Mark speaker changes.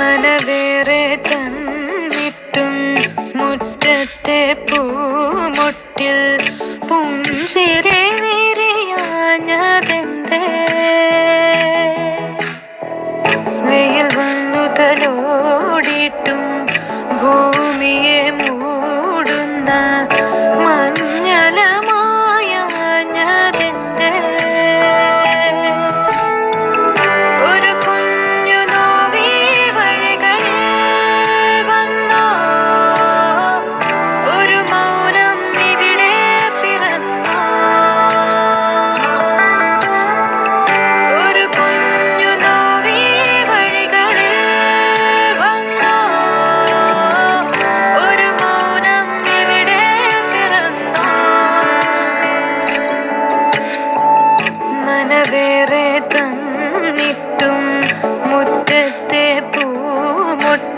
Speaker 1: മനവേറെ തന്നിട്ടും മുറ്റത്തെ പൂമൊട്ടിൽ പുഞ്ചിരി വിരിയാഞ്ഞതെന്തേ? വെയിൽ വന്നു തലോടിയിട്ടും ഭൂമിയെ മൂടുന്ന മഞ്ഞളമായാഞ്ഞതെന്തേ? ഒരു കുഞ്ഞു നോവീ വഴികളിൽ വന്നോ? ഒരു മൗനം ഇവിടെ പിറന്നോ? ഒരു കുഞ്ഞു നോവീ വഴികളിൽ വന്നോ? ഒരു മൗനം ഇവിടെ പിറന്നോ? മനവേറെ തന്നിട്ടും മുറ്റത്തെ പൂമൊട്ടിൽ